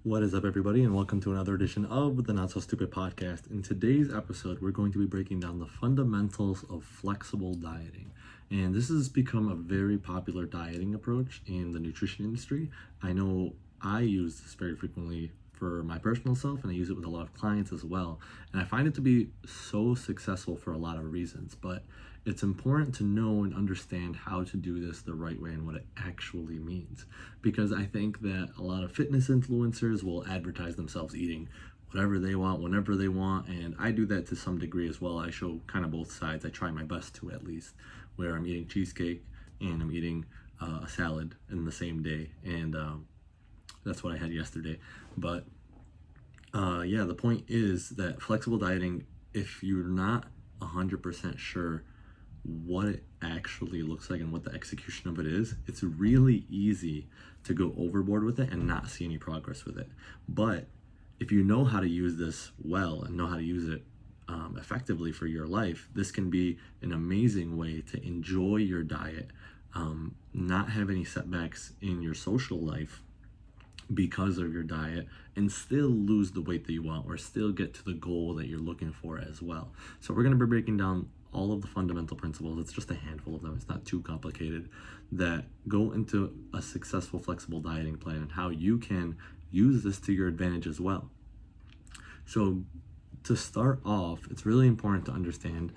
What is up, everybody, and welcome to another edition of the Not So Stupid podcast. In today's episode, we're going to be breaking down the fundamentals of flexible dieting. And this has become a very popular dieting approach in the nutrition industry. I know I use this very frequently for my personal self, and I use it with a lot of clients as well. And I find it to be so successful for a lot of reasons, but it's important to know and understand how to do this the right way and what it actually means. Because I think that a lot of fitness influencers will advertise themselves eating whatever they want, whenever they want, and I do that to some degree as well. I show kind of both sides. I try my best to, at least, where I'm eating cheesecake and I'm eating a salad in the same day, and that's what I had yesterday. But yeah, the point is that flexible dieting, if you're not 100% sure what it actually looks like and what the execution of it is, it's really easy to go overboard with it and not see any progress with it. But if you know how to use this well and know how to use it effectively for your life, this can be an amazing way to enjoy your diet, not have any setbacks in your social life because of your diet, and still lose the weight that you want or still get to the goal that you're looking for as well. So we're going to be breaking down all of the fundamental principles. It's just a handful of them. It's not too complicated, that go into a successful flexible dieting plan and how you can use this to your advantage as well. So to start off, it's really important to understand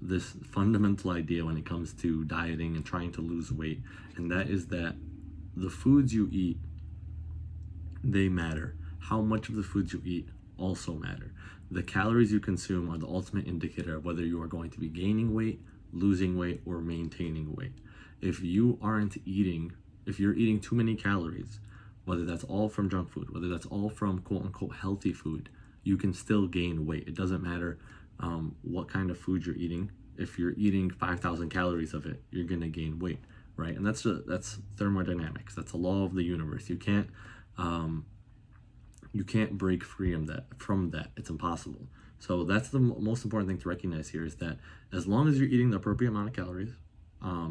this fundamental idea when it comes to dieting and trying to lose weight, and that is that the foods you eat, they matter. How much of the foods you eat also matter. The calories you consume are the ultimate indicator of whether you are going to be gaining weight, losing weight, or maintaining weight. If you're eating too many calories, whether that's all from junk food, whether that's all from quote-unquote healthy food, you can still gain weight. It doesn't matter what kind of food you're eating. If you're eating 5,000 calories of it, you're gonna gain weight, right? And that's thermodynamics. That's a law of the universe. You can't break free from that. It's impossible. So that's the most important thing to recognize here, is that as long as you're eating the appropriate amount of calories,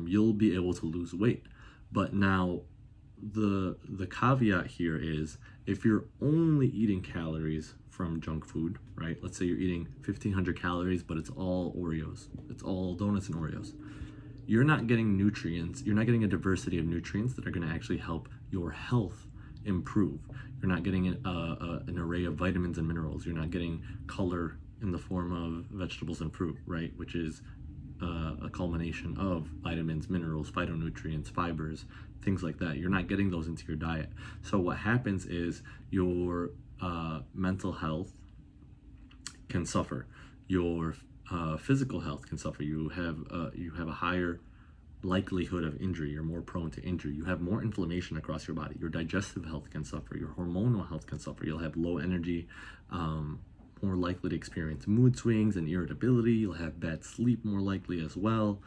you'll be able to lose weight. But now the caveat here is, if you're only eating calories from junk food, right? Let's say you're eating 1,500 calories, but it's all Oreos. It's all donuts and Oreos. You're not getting nutrients. You're not getting a diversity of nutrients that are going to actually help your health improve. You're not getting an array of vitamins and minerals. You're not getting color in the form of vegetables and fruit, right? Which is a culmination of vitamins, minerals, phytonutrients, fibers, things like that. You're not getting those into your diet. So what happens is your mental health can suffer. Your physical health can suffer. You have a higher likelihood of injury. You're more prone to injury. You have more inflammation across your body. Your digestive health can suffer. Your hormonal health can suffer. You'll have low energy, more likely to experience mood swings and irritability. You'll have bad sleep more likely as well.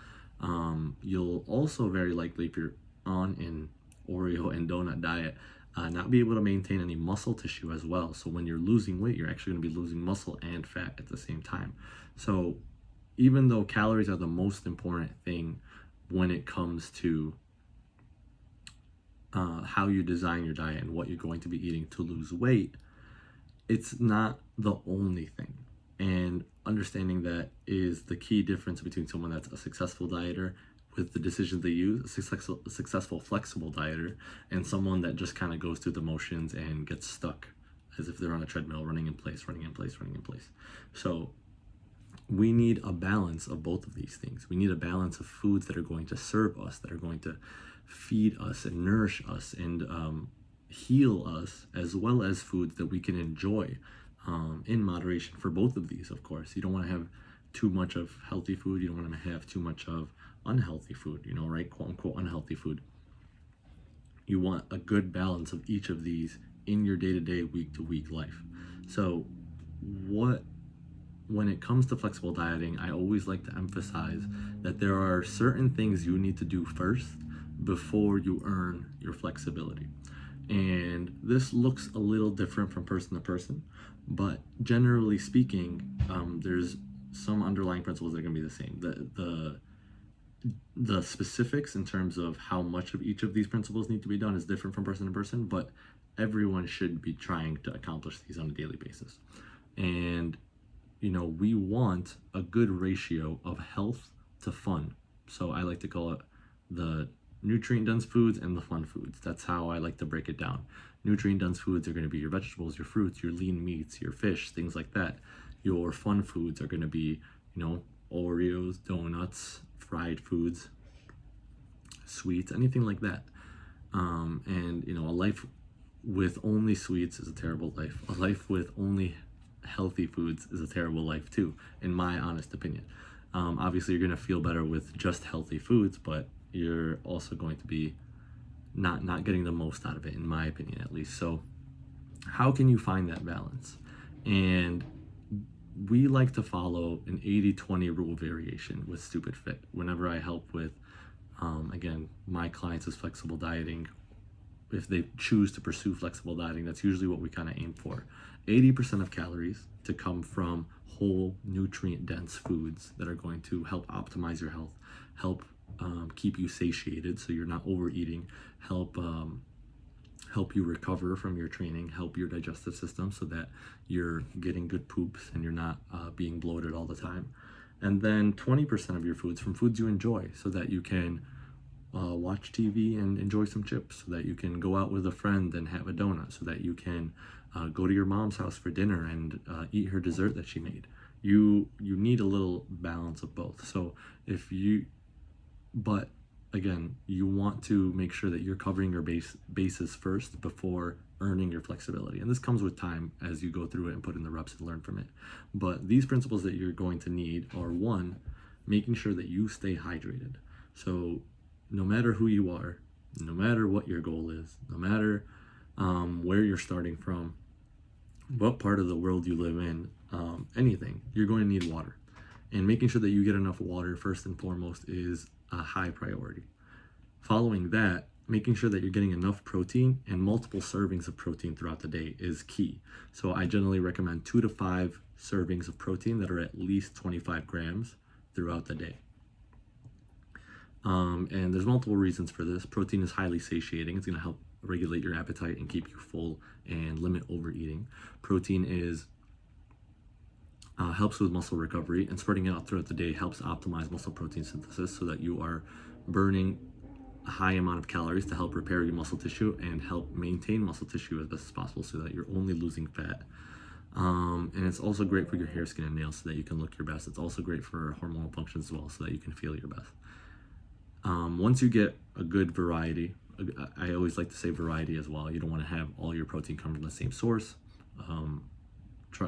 You'll also very likely, if you're on an Oreo and donut diet, not be able to maintain any muscle tissue as well. So when you're losing weight, you're actually going to be losing muscle and fat at the same time. So even though calories are the most important thing when it comes to how you design your diet and what you're going to be eating to lose weight, it's not the only thing. And understanding that is the key difference between someone that's a successful dieter with the decisions they use, a successful flexible dieter, and someone that just kind of goes through the motions and gets stuck as if they're on a treadmill, running in place. So we need a balance of both of these things. We need a balance of foods that are going to serve us, that are going to feed us and nourish us and heal us, as well as foods that we can enjoy in moderation for both of these, of course. You don't want to have too much of healthy food. You don't want to have too much of unhealthy food, right? Quote unquote unhealthy food. You want a good balance of each of these in your day-to-day, week-to-week life. So when it comes to flexible dieting, I always like to emphasize that there are certain things you need to do first before you earn your flexibility. And this looks a little different from person to person, but generally speaking, there's some underlying principles that are going to be the same. The The specifics in terms of how much of each of these principles need to be done is different from person to person, but everyone should be trying to accomplish these on a daily basis. And we want a good ratio of health to fun. So I like to call it the nutrient dense foods and the fun foods. That's how I like to break it down. Nutrient dense foods are going to be your vegetables, your fruits, your lean meats, your fish, things like that. Your fun foods are going to be, Oreos, donuts, fried foods, sweets, anything like that. And a life with only sweets is a terrible life. A life with only healthy foods is a terrible life too, in my honest opinion. Obviously, you're going to feel better with just healthy foods, but you're also going to be not getting the most out of it, in my opinion, at least. So how can you find that balance? And we like to follow an 80-20 rule variation with Stupid Fit. Whenever I help with, again, my clients is flexible dieting, if they choose to pursue flexible dieting, that's usually what we kind of aim for. 80% of calories to come from whole nutrient-dense foods that are going to help optimize your health, help keep you satiated so you're not overeating, help you recover from your training, help your digestive system so that you're getting good poops and you're not being bloated all the time. And then 20% of your foods from foods you enjoy, so that you can watch TV and enjoy some chips, so that you can go out with a friend and have a donut, so that you can go to your mom's house for dinner and eat her dessert that she made. You need a little balance of both. So but again, you want to make sure that you're covering your bases first before earning your flexibility. And this comes with time as you go through it and put in the reps and learn from it. But these principles that you're going to need are: one, making sure that you stay hydrated. So no matter who you are, no matter what your goal is, no matter where you're starting from, what part of the world you live in, anything, you're going to need water. And making sure that you get enough water first and foremost is a high priority. Following that, making sure that you're getting enough protein and multiple servings of protein throughout the day is key. So I generally recommend 2 to 5 servings of protein that are at least 25 grams throughout the day. And there's multiple reasons for this. Protein is highly satiating. It's going to help regulate your appetite and keep you full and limit overeating. Protein helps with muscle recovery, and spreading it out throughout the day helps optimize muscle protein synthesis so that you are burning a high amount of calories to help repair your muscle tissue and help maintain muscle tissue as best as possible so that you're only losing fat. And it's also great for your hair, skin, and nails so that you can look your best. It's also great for hormonal functions as well so that you can feel your best. Once you get a good variety, I always like to say variety as well. You don't want to have all your protein come from the same source.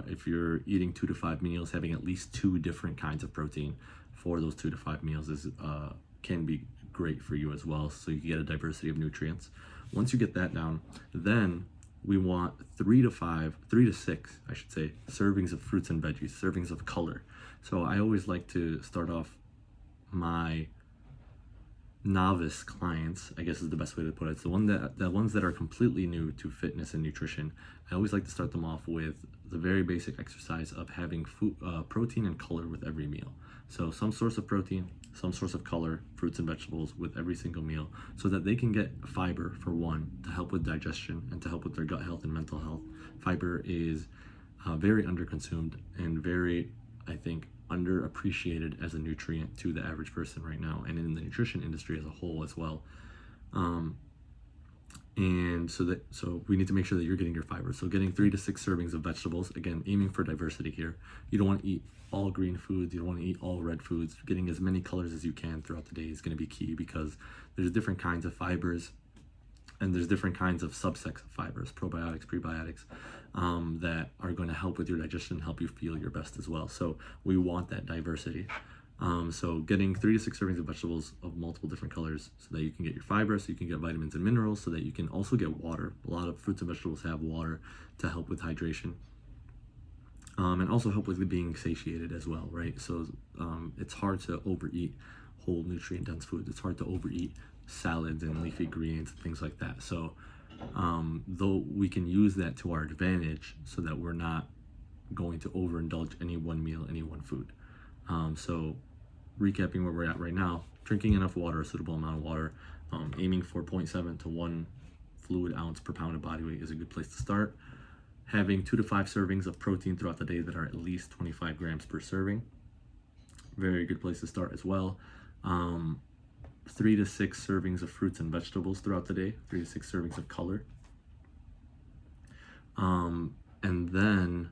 If you're eating 2 to 5 meals, having at least 2 different kinds of protein for those 2 to 5 meals can be great for you as well, so you can get a diversity of nutrients. Once you get that down, then we want 3 to 6, I should say, servings of fruits and veggies, servings of color. So I always like to start off my novice clients, I guess is the best way to put it. So the ones that are completely new to fitness and nutrition, I always like to start them off with the very basic exercise of having protein and color with every meal. So some source of protein, some source of color, fruits and vegetables with every single meal, so that they can get fiber, for one, to help with digestion and to help with their gut health and mental health. Fiber is very underconsumed and very, I think, underappreciated as a nutrient to the average person right now, and in the nutrition industry as a whole as well. And so we need to make sure that you're getting your fiber. So getting 3 to 6 servings of vegetables, again, aiming for diversity here. You don't want to eat all green foods, you don't want to eat all red foods. Getting as many colors as you can throughout the day is going to be key, because there's different kinds of fibers and there's different kinds of subsets of fibers, probiotics, prebiotics, that are going to help with your digestion, help you feel your best as well. So we want that diversity. So getting 3 to 6 servings of vegetables of multiple different colors so that you can get your fiber, so you can get vitamins and minerals, so that you can also get water. A lot of fruits and vegetables have water to help with hydration. And also help with being satiated as well, right? So it's hard to overeat whole nutrient-dense foods. It's hard to overeat salads and leafy greens and things like that. So though we can use that to our advantage so that we're not going to overindulge any one meal, any one food. So recapping where we're at right now, drinking enough water, a suitable amount of water, aiming for 0.7 to 1 fluid ounce per pound of body weight is a good place to start. Having 2 to 5 servings of protein throughout the day that are at least 25 grams per serving, very good place to start as well. 3 to 6 servings of fruits and vegetables throughout the day, 3 to 6 servings of color. And then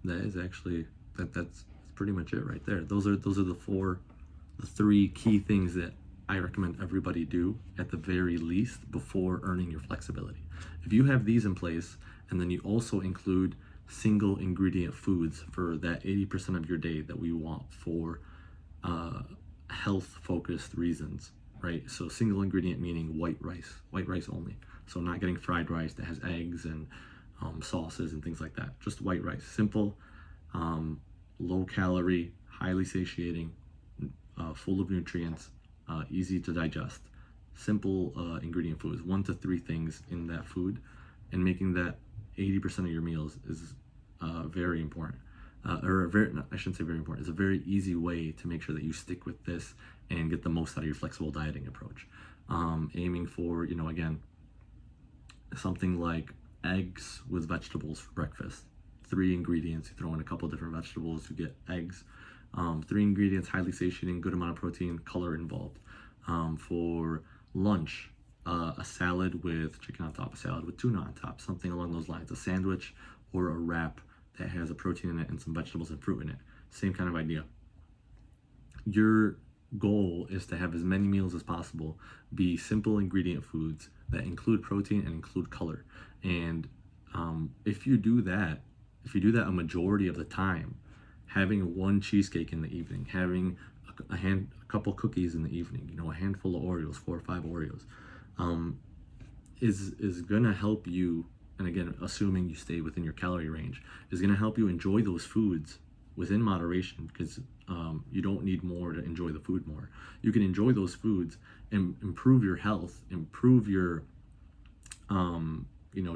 that is actually, that's pretty much it right there. Those are the 3 key things that I recommend everybody do at the very least before earning your flexibility. If you have these in place, and then you also include single ingredient foods for that 80% of your day that we want for health focused reasons, right? So single ingredient meaning white rice only. So not getting fried rice that has eggs and sauces and things like that. Just white rice, simple, low calorie, highly satiating, full of nutrients, easy to digest, simple ingredient foods, 1 to 3 things in that food, and making that 80% of your meals is very important. I shouldn't say very important. It's a very easy way to make sure that you stick with this and get the most out of your flexible dieting approach. Aiming for, again, something like eggs with vegetables for breakfast. 3 ingredients, you throw in a couple different vegetables, you get eggs. 3 ingredients, highly satiating, good amount of protein, color involved. For lunch, a salad with chicken on top, a salad with tuna on top, something along those lines, a sandwich or a wrap that has a protein in it and some vegetables and fruit in it. Same kind of idea. Your goal is to have as many meals as possible be simple ingredient foods that include protein and include color. And if you do that a majority of the time, having 1 cheesecake in the evening, having a couple cookies in the evening, a handful of Oreos, 4 or 5 Oreos, is gonna help you. And again, assuming you stay within your calorie range, is gonna help you enjoy those foods within moderation, because you don't need more to enjoy the food more. You can enjoy those foods and improve your health, improve your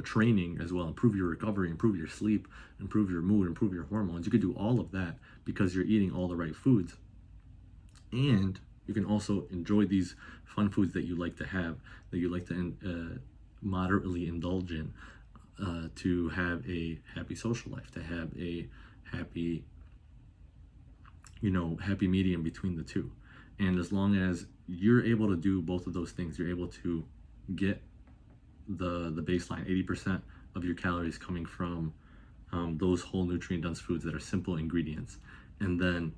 training as well, improve your recovery, improve your sleep, improve your mood, improve your hormones. You could do all of that because you're eating all the right foods. And you can also enjoy these fun foods that you like to have, that you like to moderately indulge in, to have a happy social life, to have a happy medium between the two. And as long as you're able to do both of those things, you're able to get the baseline 80% of your calories coming from those whole nutrient dense foods that are simple ingredients, and then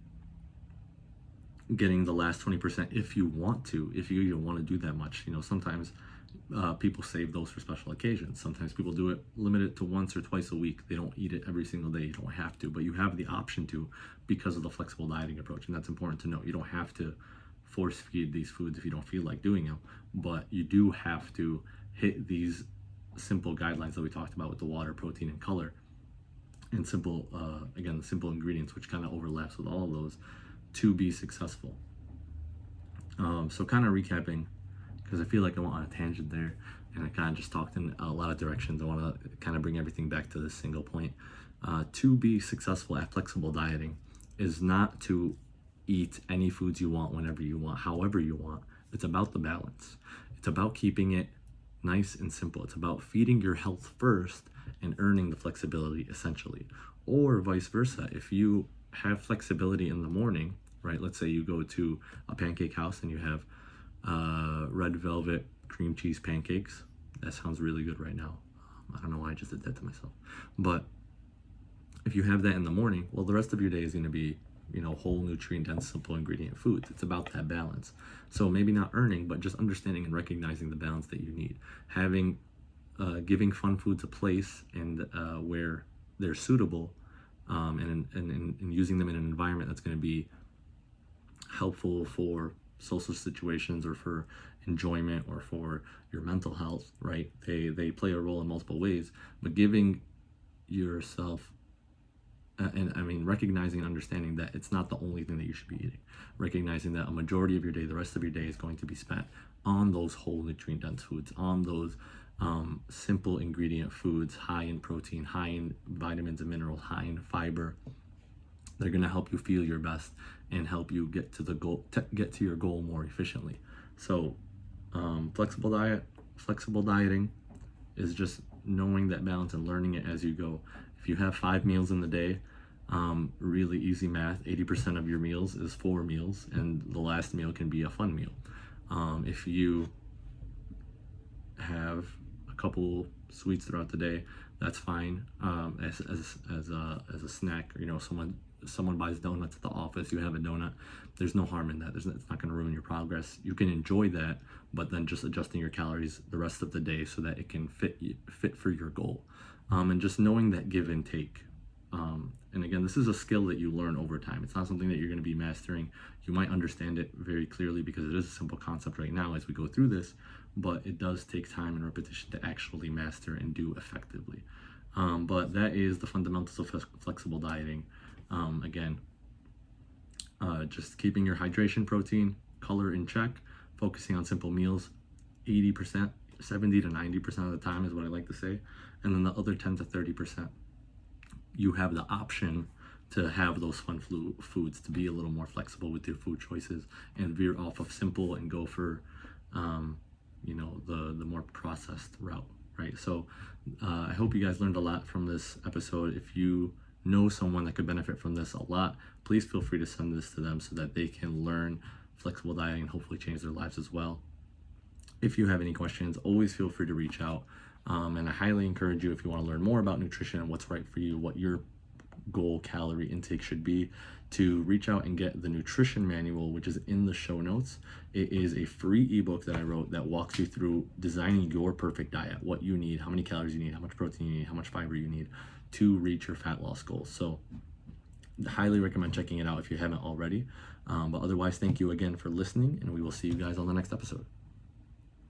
getting the last 20% if you want to, if you don't want to do that much. Sometimes people save those for special occasions. Sometimes people do it, limit it to once or twice a week. They don't eat it every single day. You don't have to, but you have the option to because of the flexible dieting approach. And that's important to note. You don't have to force feed these foods if you don't feel like doing them, but you do have to hit these simple guidelines that we talked about with the water, protein, and color, and simple, again, the simple ingredients, which kind of overlaps with all of those, to be successful. So kind of recapping, because I feel like I went on a tangent there and I kind of just talked in a lot of directions. I want to kind of bring everything back to this single point. To be successful at flexible dieting is not to eat any foods you want, whenever you want, however you want. It's about the balance. It's about keeping it nice and simple. It's about feeding your health first and earning the flexibility, essentially. Or vice versa. If you have flexibility in the morning, right? Let's say you go to a pancake house and you have red velvet cream cheese pancakes. That sounds really good right now. I don't know why I just did that to myself. But if you have that in the morning, well, the rest of your day is going to be, whole nutrient dense, simple ingredient foods. It's about that balance. So maybe not earning, but just understanding and recognizing the balance that you need. Having, giving fun foods a place and where they're suitable, and using them in an environment that's going to be helpful for social situations or for enjoyment or for your mental health, right? They play a role in multiple ways, but giving yourself recognizing and understanding that it's not the only thing that you should be eating. Recognizing that a majority of your day, the rest of your day, is going to be spent on those whole nutrient dense foods, on those simple ingredient foods, high in protein, high in vitamins and minerals, high in fiber, They're going to help you feel your best and help you get to the goal, get to your goal more efficiently. So flexible dieting is just knowing that balance and learning it as you go. If you have 5 meals in the day, really easy math, 80% of your meals is 4 meals, and the last meal can be a fun meal. If you have a couple sweets throughout the day, that's fine. As a snack, someone buys donuts at the office, you have a donut. There's no harm in that. It's not going to ruin your progress. You can enjoy that, but then just adjusting your calories the rest of the day so that it can fit for your goal. And just knowing that give and take. And again, this is a skill that you learn over time. It's not something that you're going to be mastering. You might understand it very clearly because it is a simple concept right now as we go through this, but it does take time and repetition to actually master and do effectively. But that is the fundamentals of flexible dieting. Again, just keeping your hydration, protein, color in check, focusing on simple meals, 80%, 70 to 90% of the time is what I like to say. And then the other 10 to 30%, you have the option to have those fun foods, to be a little more flexible with your food choices and veer off of simple and go for, the more processed route, right? So I hope you guys learned a lot from this episode. If you know someone that could benefit from this a lot, please feel free to send this to them so that they can learn flexible dieting and hopefully change their lives as well. If you have any questions, always feel free to reach out. And I highly encourage you, if you want to learn more about nutrition and what's right for you, what your goal calorie intake should be, to reach out and get the nutrition manual, which is in the show notes. It is a free ebook that I wrote that walks you through designing your perfect diet, what you need, how many calories you need, how much protein you need, how much fiber you need to reach your fat loss goals. So highly recommend checking it out if you haven't already. But otherwise, thank you again for listening, and we will see you guys on the next episode.